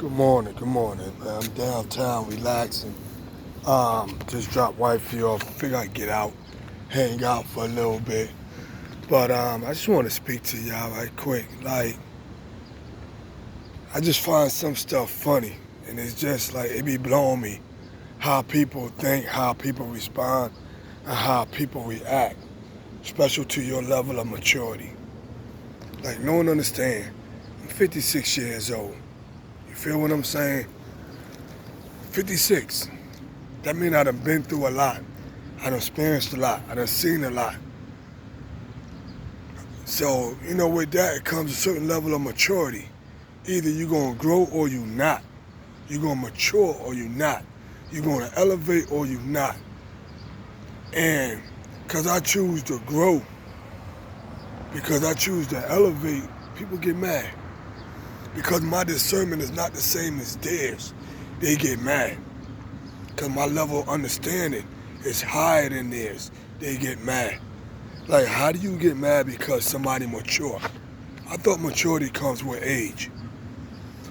Good morning, man. I'm downtown relaxing. Just dropped wifey off. Figure I'd get out, hang out for a little bit. But I just want to speak to y'all right quick. Like, I just find some stuff funny, and it's just like it be blowing me how people think, how people respond, and how people react, special to your level of maturity. Like, no one understand. I'm 56 years old. You feel what I'm saying? 56. That means I done been through a lot. I done experienced a lot. I done seen a lot. So, with that it comes a certain level of maturity. Either you're going to grow or you're not. You're going to mature or you're not. You're going to elevate or you're not. And because I choose to grow, because I choose to elevate, people get mad. Because my discernment is not the same as theirs, they get mad. Because my level of understanding is higher than theirs, they get mad. Like, how do you get mad because somebody mature? I thought maturity comes with age.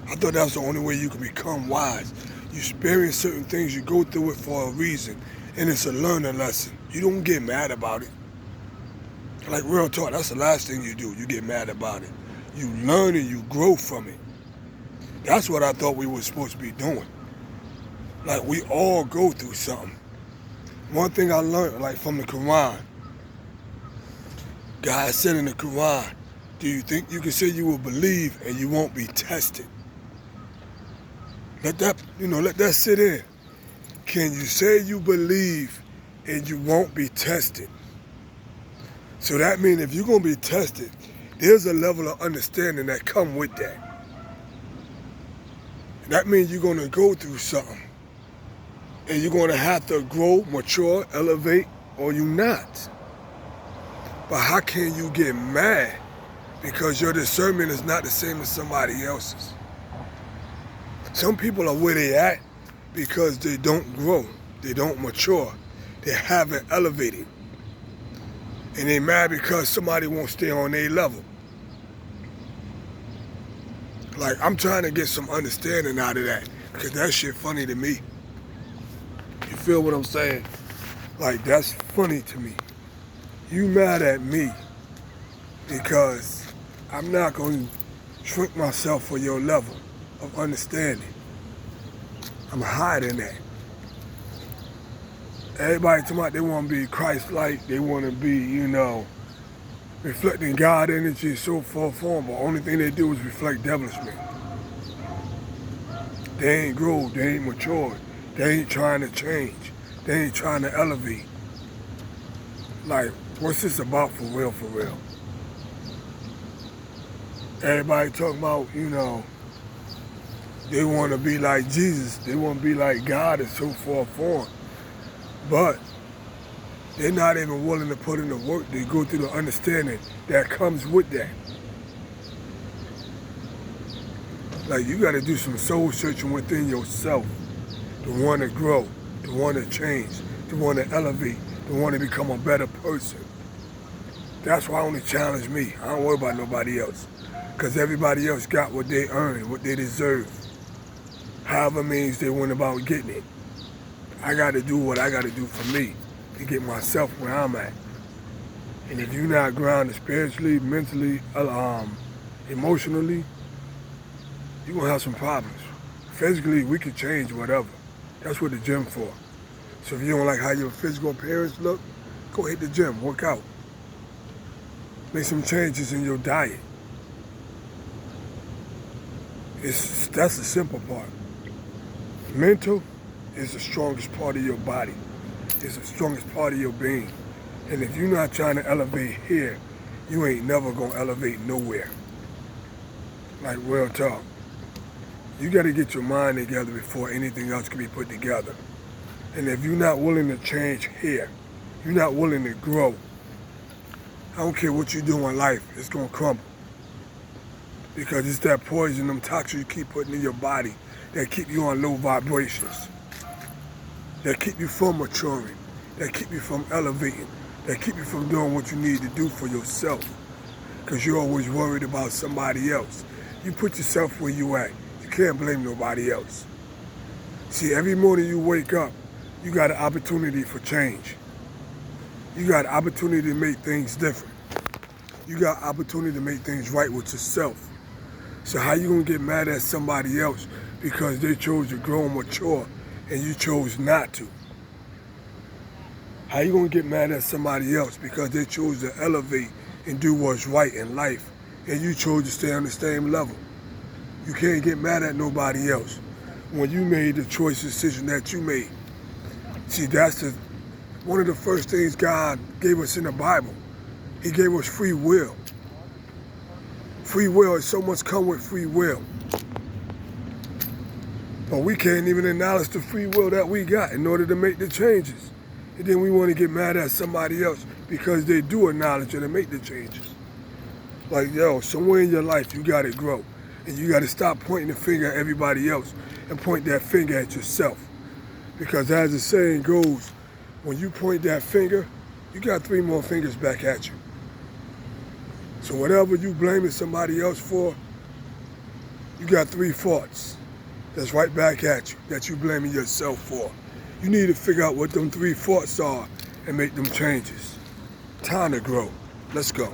I thought that's the only way you can become wise. You experience certain things, you go through it for a reason, and it's a learning lesson. You don't get mad about it. Like, real talk, that's the last thing you do, you get mad about it. You learn and you grow from it. That's what I thought we were supposed to be doing. Like, we all go through something. One thing I learned, like from the Quran, God said in the Quran, do you think you can say you will believe and you won't be tested? Let that sit in. Can you say you believe and you won't be tested? So that means if you're going to be tested, there's a level of understanding that come with that. That means you're going to go through something. And you're going to have to grow, mature, elevate, or you're not. But how can you get mad because your discernment is not the same as somebody else's? Some people are where they at because they don't grow, they don't mature, they haven't elevated. And they mad because somebody won't stay on their level. Like, I'm trying to get some understanding out of that because that shit funny to me. You feel what I'm saying? Like, that's funny to me. You mad at me because I'm not going to shrink myself for your level of understanding. I'm higher than that. Everybody talking about they want to be Christ-like, they want to be, reflecting God energy, so forth, form, but only thing they do is reflect devilishment. They ain't grown, they ain't matured, they ain't trying to change, they ain't trying to elevate. Like, what's this about for real, for real? Everybody talking about, they want to be like Jesus, they want to be like God and so forth, form. But they're not even willing to put in the work to go through the understanding that comes with that. Like, you got to do some soul searching within yourself to want to grow, to want to change, to want to elevate, to want to become a better person. That's why I only challenge me. I don't worry about nobody else. Because everybody else got what they earned, what they deserve. However means they went about getting it. I got to do what I got to do for me to get myself where I'm at. And if you're not grounded spiritually, mentally, emotionally, you're going to have some problems. Physically, we can change whatever. That's what the gym for. So if you don't like how your physical appearance look, go hit the gym, work out. Make some changes in your diet. That's the simple part. Mental is the strongest part of your body. It's the strongest part of your being. And if you're not trying to elevate here, you ain't never gonna elevate nowhere. Like, real talk. You gotta get your mind together before anything else can be put together. And if you're not willing to change here, you're not willing to grow, I don't care what you do in life, it's gonna crumble. Because it's that poison, them toxins you keep putting in your body that keep you on low vibrations. That keep you from maturing, that keep you from elevating, that keep you from doing what you need to do for yourself. Because you're always worried about somebody else. You put yourself where you at. You can't blame nobody else. See, every morning you wake up, you got an opportunity for change. You got an opportunity to make things different. You got an opportunity to make things right with yourself. So how you gonna get mad at somebody else because they chose to grow and mature and you chose not to? How you gonna get mad at somebody else because they chose to elevate and do what's right in life and you chose to stay on the same level? You can't get mad at nobody else when you made the choice decision that you made. See, that's one of the first things God gave us in the Bible. He gave us free will. Free will is so much come with free will. But we can't even acknowledge the free will that we got in order to make the changes. And then we want to get mad at somebody else because they do acknowledge it and make the changes. Like, yo, somewhere in your life you got to grow. And you got to stop pointing the finger at everybody else and point that finger at yourself. Because as the saying goes, when you point that finger, you got 3 more fingers back at you. So whatever you blaming somebody else for, you got 3 faults that's right back at you that you blaming yourself for. You need to figure out what them 3 faults are and make them changes. Time to grow. Let's go.